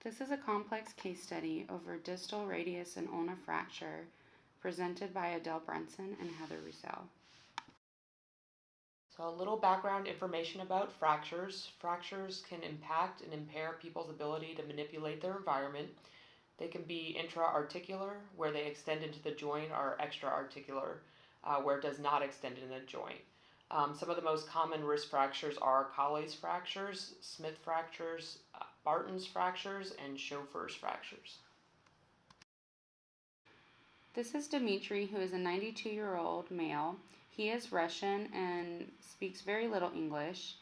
This is a complex case study over distal radius and ulna fracture presented by Adele Brunson and Heather Roussel. So a little background information about fractures. Fractures can impact and impair people's ability to manipulate their environment. They can be intra-articular, where they extend into the joint, or extra-articular, where it does not extend in the joint. Some of the most common wrist fractures are Colles fractures, Smith fractures, Barton's fractures, and Schoeffer's fractures. This is Dmitry, who is a 92-year-old male. He is Russian and speaks very little English.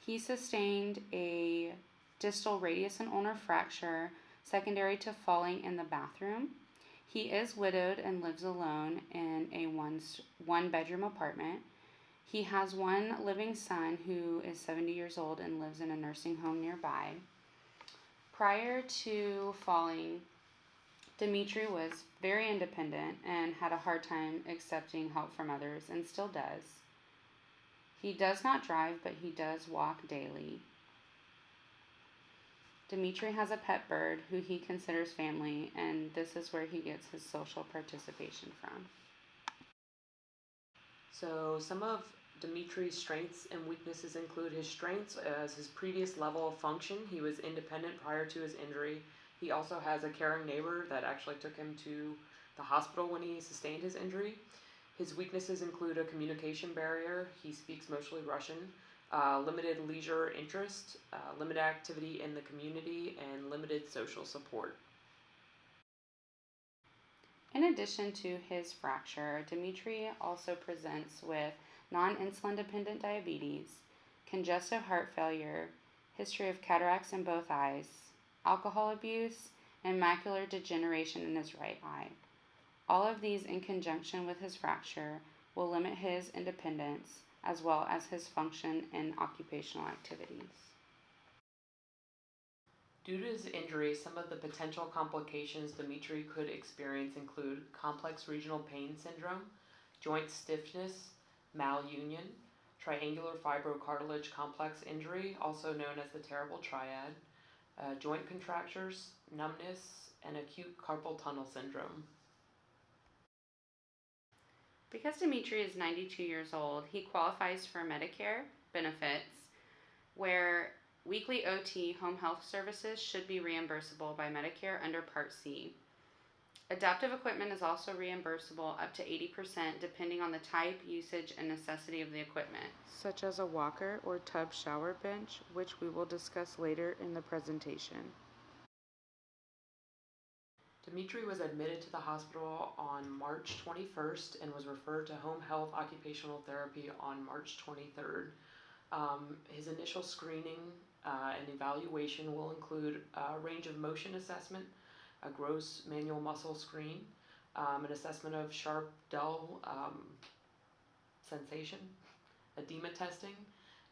He sustained a distal radius and ulnar fracture secondary to falling in the bathroom. He is widowed and lives alone in a one-bedroom apartment. He has one living son who is 70 years old and lives in a nursing home nearby. Prior to falling, Dmitry was very independent and had a hard time accepting help from others, and still does. He does not drive, but he does walk daily. Dmitry has a pet bird who he considers family, and this is where he gets his social participation from. So some of Dmitry's strengths and weaknesses include his strengths as his previous level of function. He was independent prior to his injury. He also has a caring neighbor that actually took him to the hospital when he sustained his injury. His weaknesses include a communication barrier. He speaks mostly Russian, limited leisure interest, limited activity in the community, and limited social support. In addition to his fracture, Dmitry also presents with non-insulin dependent diabetes, congestive heart failure, history of cataracts in both eyes, alcohol abuse, and macular degeneration in his right eye. All of these, in conjunction with his fracture, will limit his independence as well as his function in occupational activities. Due to his injury, some of the potential complications Dmitry could experience include complex regional pain syndrome, joint stiffness, malunion, triangular fibrocartilage complex injury, also known as the terrible triad, joint contractures, numbness, and acute carpal tunnel syndrome. Because Dmitry is 92 years old, he qualifies for Medicare benefits, where weekly OT home health services should be reimbursable by Medicare under Part C. Adaptive equipment is also reimbursable up to 80% depending on the type, usage, and necessity of the equipment, such as a walker or tub shower bench, which we will discuss later in the presentation. Dmitry was admitted to the hospital on March 21st and was referred to home health occupational therapy on March 23rd. His initial screening and evaluation will include a range of motion assessment, a gross manual muscle screen, an assessment of sharp dull sensation, edema testing,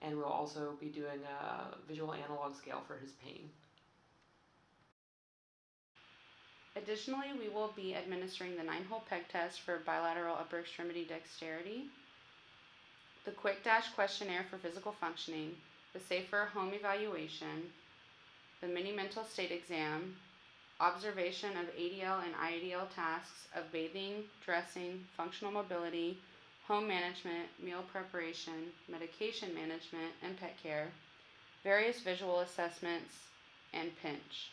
and we'll also be doing a visual analog scale for his pain. Additionally, we will be administering the 9-hole peg test for bilateral upper extremity dexterity, the Quick Dash questionnaire for physical functioning, the Safer home evaluation, the mini mental state exam, observation of ADL and IADL tasks of bathing, dressing, functional mobility, home management, meal preparation, medication management, and pet care, various visual assessments, and pinch.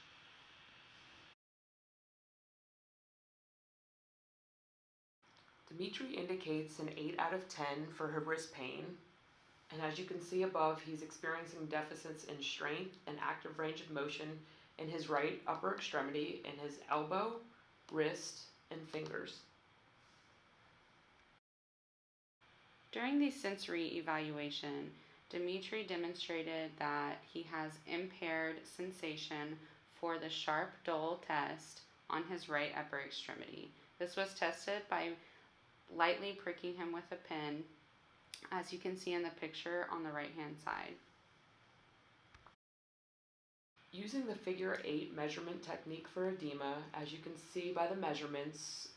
Dmitry indicates an 8 out of 10 for her wrist pain, and as you can see above, he's experiencing deficits in strength and active range of motion in his right upper extremity, in his elbow, wrist, and fingers. During the sensory evaluation, Dmitry demonstrated that he has impaired sensation for the sharp dull test on his right upper extremity. This was tested by lightly pricking him with a pin, as you can see in the picture on the right hand side. Using the figure 8 measurement technique for edema, as you can see by the measurements,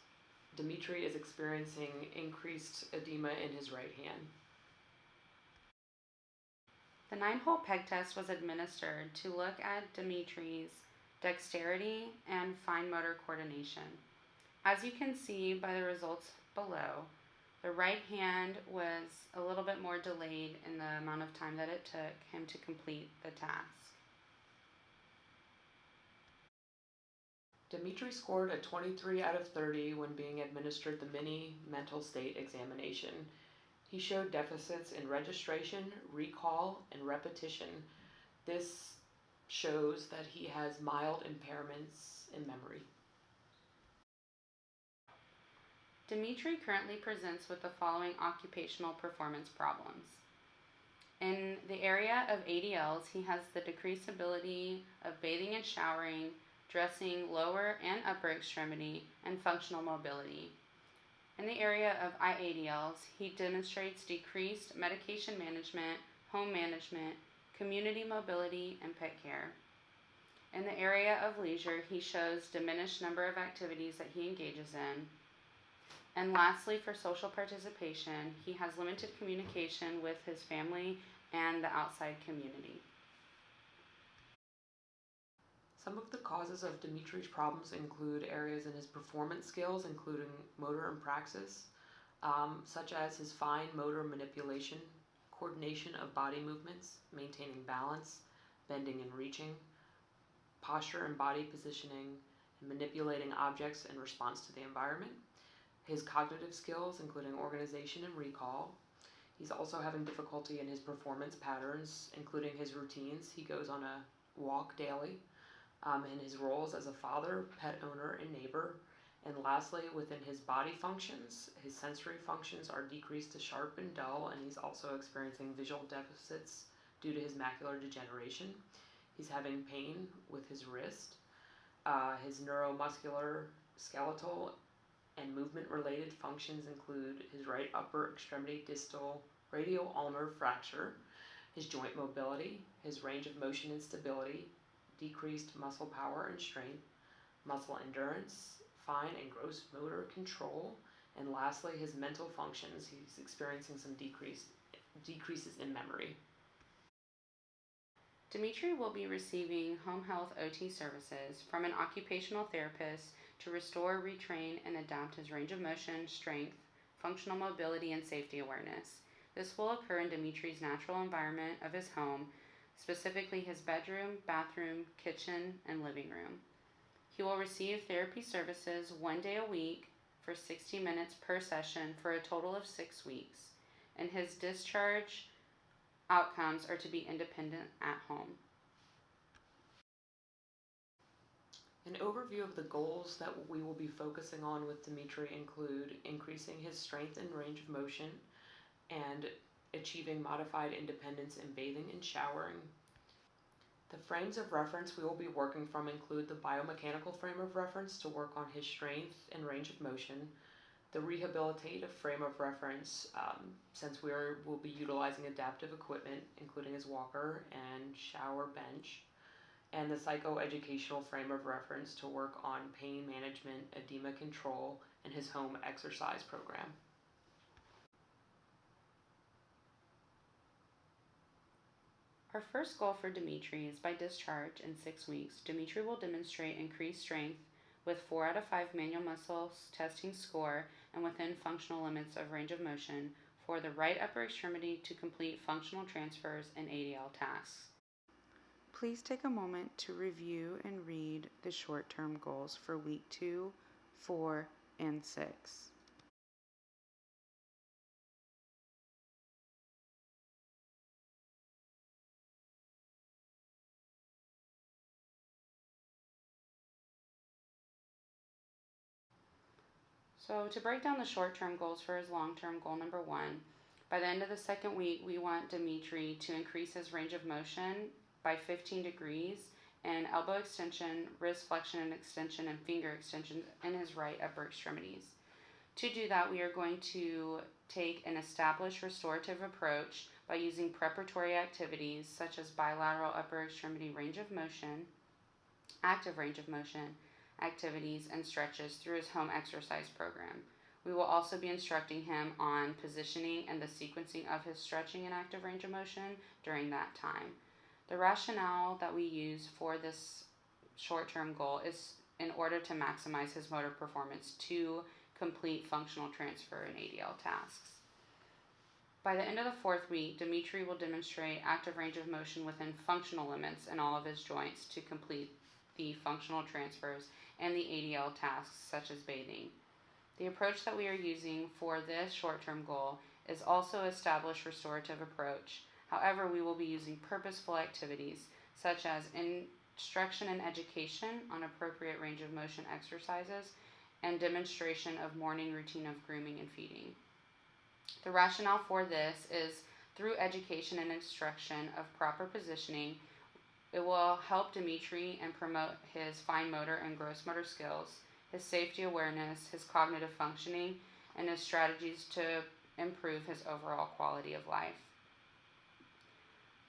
Dmitry is experiencing increased edema in his right hand. The 9-hole peg test was administered to look at Dmitry's dexterity, and fine motor coordination. As you can see by the results below, the right hand was a little bit more delayed in the amount of time that it took him to complete the task. Dimitri scored a 23 out of 30 when being administered the mini mental state examination. He showed deficits in registration, recall, and repetition. This shows that he has mild impairments in memory. Dimitri currently presents with the following occupational performance problems. In the area of ADLs, he has the decreased ability of bathing and showering, dressing lower and upper extremity, and functional mobility. In the area of IADLs, he demonstrates decreased medication management, home management, community mobility, and pet care. In the area of leisure, he shows diminished number of activities that he engages in. And lastly, for social participation, he has limited communication with his family and the outside community. Some of the causes of Dimitri's problems include areas in his performance skills, including motor and praxis, such as his fine motor manipulation, coordination of body movements, maintaining balance, bending and reaching, posture and body positioning, and manipulating objects in response to the environment. His cognitive skills, including organization and recall. He's also having difficulty in his performance patterns, including his routines. He goes on a walk daily. In his roles as a father, pet owner, and neighbor. And lastly, within his body functions, his sensory functions are decreased to sharp and dull, and he's also experiencing visual deficits due to his macular degeneration. He's having pain with his wrist. His neuromuscular, skeletal, and movement-related functions include his right upper extremity distal radial ulnar fracture, his joint mobility, his range of motion and stability, decreased muscle power and strength, muscle endurance, fine and gross motor control, and lastly, his mental functions. He's experiencing some decreases in memory. Dimitri will be receiving home health OT services from an occupational therapist to restore, retrain, and adapt his range of motion, strength, functional mobility, and safety awareness. This will occur in Dimitri's natural environment of his home, specifically his bedroom, bathroom, kitchen, and living room. He will receive therapy services 1 day a week for 60 minutes per session for a total of 6 weeks, and his discharge outcomes are to be independent at home. An overview of the goals that we will be focusing on with Dimitri include increasing his strength and range of motion and achieving modified independence in bathing and showering. The frames of reference we will be working from include the biomechanical frame of reference to work on his strength and range of motion, the rehabilitative frame of reference, since we'll be utilizing adaptive equipment, including his walker and shower bench, and the psychoeducational frame of reference to work on pain management, edema control, and his home exercise program. Our first goal for Dimitri is by discharge in 6 weeks, Dimitri will demonstrate increased strength with 4 out of 5 manual muscles testing score and within functional limits of range of motion for the right upper extremity to complete functional transfers and ADL tasks. Please take a moment to review and read the short-term goals for week 2, 4, and 6. So to break down the short-term goals for his long-term goal number 1, by the end of the 2nd week, we want Dimitri to increase his range of motion by 15 degrees and elbow extension, wrist flexion and extension, and finger extension in his right upper extremities. To do that, we are going to take an established restorative approach by using preparatory activities such as bilateral upper extremity range of motion, active range of motion, activities, and stretches through his home exercise program. We will also be instructing him on positioning and the sequencing of his stretching and active range of motion during that time. The rationale that we use for this short-term goal is in order to maximize his motor performance to complete functional transfer and ADL tasks. By the end of the 4th week, Dimitri will demonstrate active range of motion within functional limits in all of his joints to complete the functional transfers and the ADL tasks such as bathing. The approach that we are using for this short-term goal is also established restorative approach. However, we will be using purposeful activities such as instruction and education on appropriate range of motion exercises and demonstration of morning routine of grooming and feeding. The rationale for this is through education and instruction of proper positioning, it will help Dimitri and promote his fine motor and gross motor skills, his safety awareness, his cognitive functioning, and his strategies to improve his overall quality of life.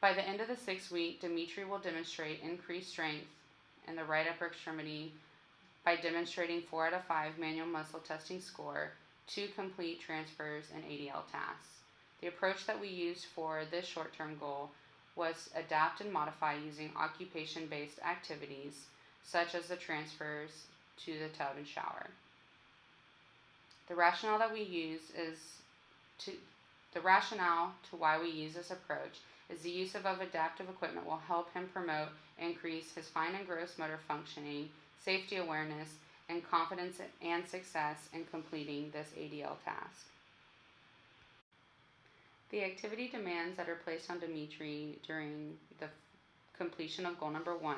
By the end of the 6th week, Dimitri will demonstrate increased strength in the right upper extremity by demonstrating 4 out of 5 manual muscle testing score to complete transfers and ADL tasks. The approach that we used for this short-term goal was adapt and modify using occupation-based activities such as the transfers to the tub and shower. The rationale to why we use this approach is the use of adaptive equipment will help him promote and increase his fine and gross motor functioning, safety awareness, and confidence and success in completing this ADL task. The activity demands that are placed on Dimitri during the completion of goal number 1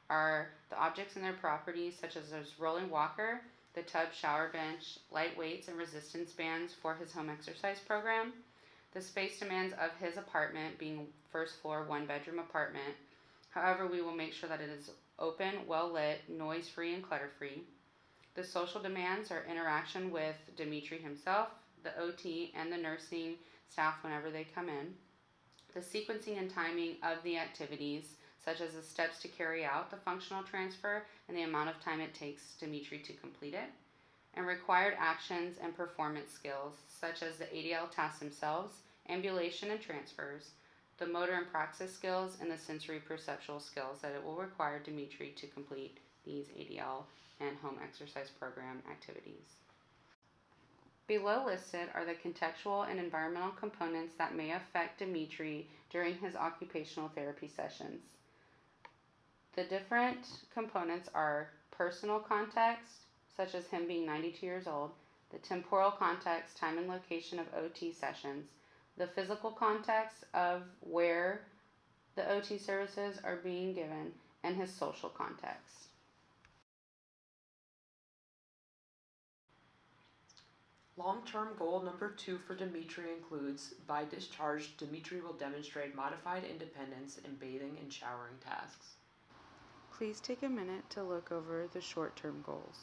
are the objects and their properties such as his rolling walker, the tub shower bench, light weights and resistance bands for his home exercise program, the space demands of his apartment being first floor, 1-bedroom apartment. However, we will make sure that it is open, well lit, noise free, and clutter free. The social demands are interaction with Dimitri himself, the OT, and the nursing staff whenever they come in. The sequencing and timing of the activities, such as the steps to carry out the functional transfer and the amount of time it takes Dimitri to complete it. And required actions and performance skills, such as the ADL tasks themselves, ambulation and transfers, the motor and praxis skills, and the sensory perceptual skills that it will require Dimitri to complete these ADL and home exercise program activities. Below listed are the contextual and environmental components that may affect Dimitri during his occupational therapy sessions. The different components are personal context, such as him being 92 years old, the temporal context, time and location of OT sessions, the physical context of where the OT services are being given, and his social context. Long-term goal number 2 for Dimitri includes, by discharge, Dimitri will demonstrate modified independence in bathing and showering tasks. Please take a minute to look over the short-term goals.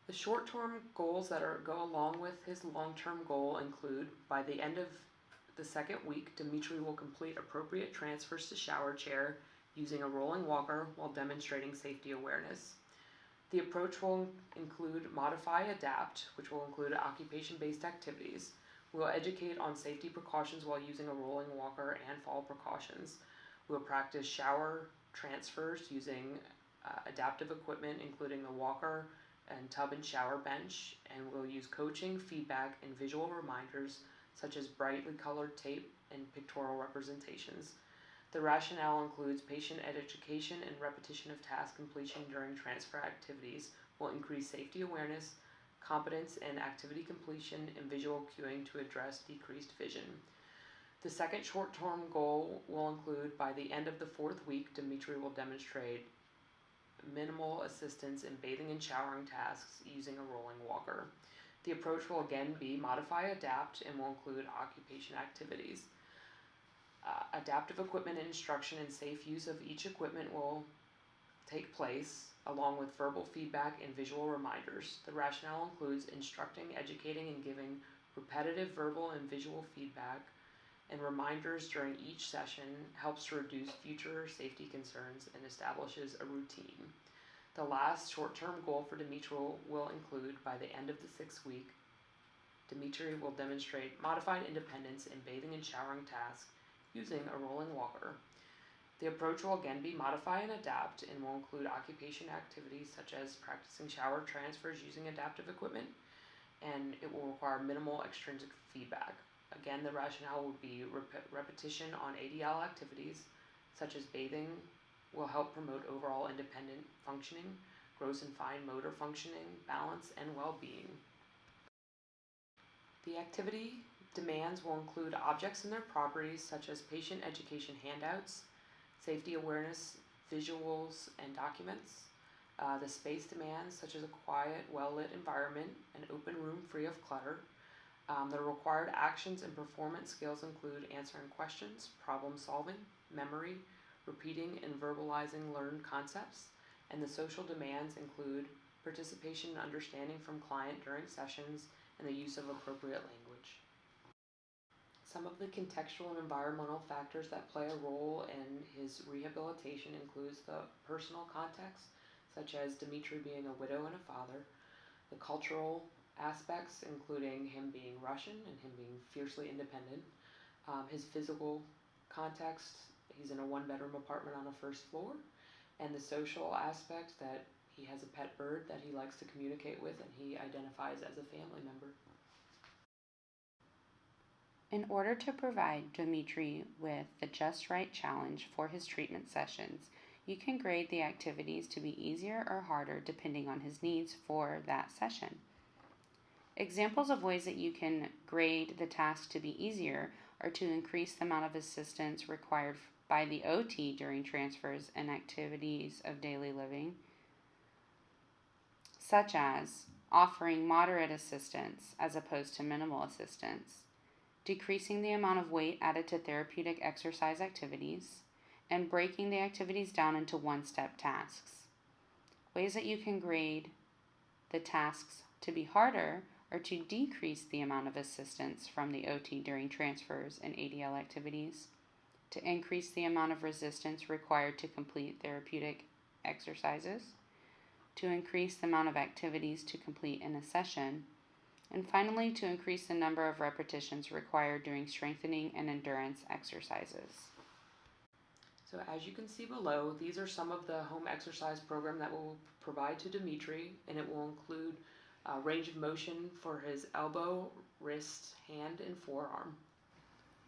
The short-term goals that go along with his long-term goal include, by the end of the 2nd week, Dimitri will complete appropriate transfers to shower chair using a rolling walker while demonstrating safety awareness. The approach will include modify, adapt, which will include occupation-based activities. We will educate on safety precautions while using a rolling walker and fall precautions. We will practice shower transfers using adaptive equipment, including the walker and tub and shower bench, and we'll use coaching, feedback, and visual reminders such as brightly colored tape and pictorial representations. The rationale includes patient education and repetition of task completion during transfer activities will increase safety awareness, competence in activity completion, and visual cueing to address decreased vision. The second short-term goal will include, by the end of the 4th week, Dimitri will demonstrate minimal assistance in bathing and showering tasks using a rolling walker. The approach will again be modify, adapt, and will include occupation activities. Adaptive equipment instruction and safe use of each equipment will take place, along with verbal feedback and visual reminders. The rationale includes instructing, educating, and giving repetitive verbal and visual feedback and reminders during each session helps to reduce future safety concerns and establishes a routine. The last short-term goal for Dimitri will include, by the end of the 6th week, Dimitri will demonstrate modified independence in bathing and showering tasks using a rolling walker. The approach will again be modify and adapt and will include occupation activities such as practicing shower transfers using adaptive equipment, and it will require minimal extrinsic feedback. Again, the rationale will be repetition on ADL activities such as bathing will help promote overall independent functioning, gross and fine motor functioning, balance, and well-being. The activity demands will include objects and their properties such as patient education handouts, safety awareness, visuals, and documents. The space demands such as a quiet, well-lit environment, an open room free of clutter. The required actions and performance skills include answering questions, problem solving, memory, repeating and verbalizing learned concepts, and the social demands include participation and understanding from client during sessions and the use of appropriate language. Some of the contextual and environmental factors that play a role in his rehabilitation includes the personal context, such as Dimitri being a widow and a father, the cultural aspects, including him being Russian and him being fiercely independent, his physical context, he's in a one-bedroom apartment on the first floor, and the social aspect that he has a pet bird that he likes to communicate with and he identifies as a family member. In order to provide Dimitri with the just right challenge for his treatment sessions, you can grade the activities to be easier or harder depending on his needs for that session. Examples of ways that you can grade the task to be easier are to increase the amount of assistance required by the OT during transfers and activities of daily living, such as offering moderate assistance as opposed to minimal assistance, decreasing the amount of weight added to therapeutic exercise activities, and breaking the activities down into one-step tasks. Ways that you can grade the tasks to be harder are to decrease the amount of assistance from the OT during transfers and ADL activities, to increase the amount of resistance required to complete therapeutic exercises, to increase the amount of activities to complete in a session, and finally to increase the number of repetitions required during strengthening and endurance exercises. So as you can see below, these are some of the home exercise program that we'll provide to Dimitri, and it will include range of motion for his elbow, wrist, hand, and forearm.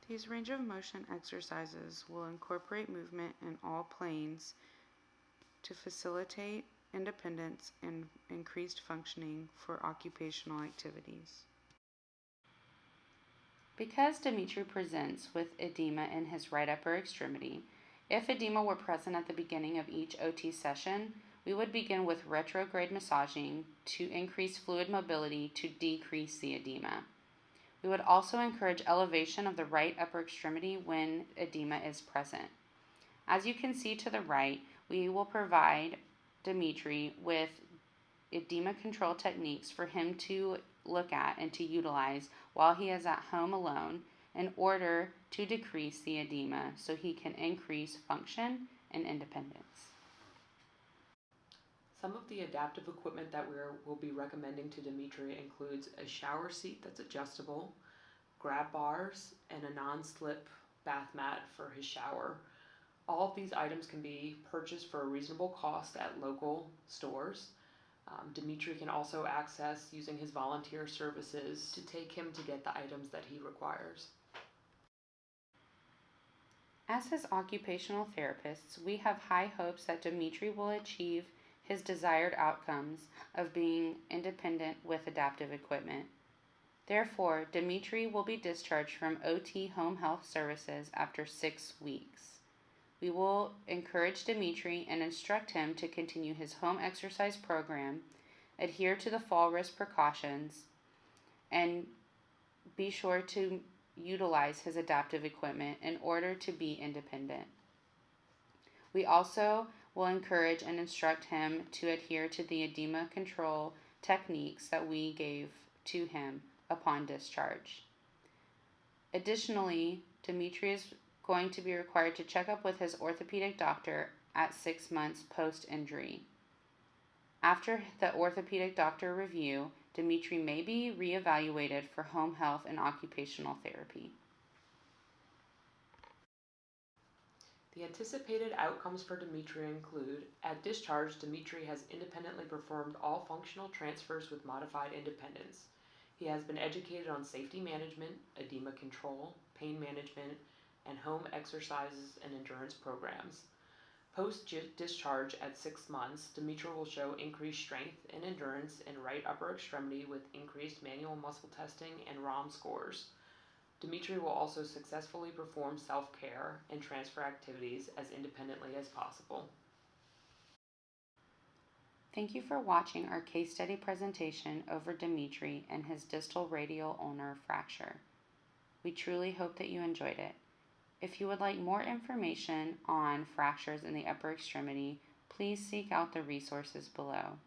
These range of motion exercises will incorporate movement in all planes to facilitate independence and increased functioning for occupational activities. Because Dimitri presents with edema in his right upper extremity, if edema were present at the beginning of each OT session, we would begin with retrograde massaging to increase fluid mobility to decrease the edema. We would also encourage elevation of the right upper extremity when edema is present. As you can see to the right, we will provide Dimitri with edema control techniques for him to look at and to utilize while he is at home alone in order to decrease the edema so he can increase function and independence. Some of the adaptive equipment that we'll be recommending to Dimitri includes a shower seat that's adjustable, grab bars, and a non-slip bath mat for his shower. All of these items can be purchased for a reasonable cost at local stores. Dimitri can also access using his volunteer services to take him to get the items that he requires. As his occupational therapists, we have high hopes that Dimitri will achieve his desired outcomes of being independent with adaptive equipment. Therefore, Dimitri will be discharged from OT Home Health Services after 6 weeks. We will encourage Dimitri and instruct him to continue his home exercise program, adhere to the fall risk precautions, and be sure to utilize his adaptive equipment in order to be independent. We also will encourage and instruct him to adhere to the edema control techniques that we gave to him upon discharge. Additionally, Dimitri is going to be required to check up with his orthopedic doctor at 6 months post-injury. After the orthopedic doctor review, Dimitri may be reevaluated for home health and occupational therapy. The anticipated outcomes for Dimitri include, at discharge, Dimitri has independently performed all functional transfers with modified independence. He has been educated on safety management, edema control, pain management, and home exercises and endurance programs. Post-discharge at 6 months, Dimitri will show increased strength and endurance in right upper extremity with increased manual muscle testing and ROM scores. Dimitri will also successfully perform self-care and transfer activities as independently as possible. Thank you for watching our case study presentation over Dimitri and his distal radial ulnar fracture. We truly hope that you enjoyed it. If you would like more information on fractures in the upper extremity, please seek out the resources below.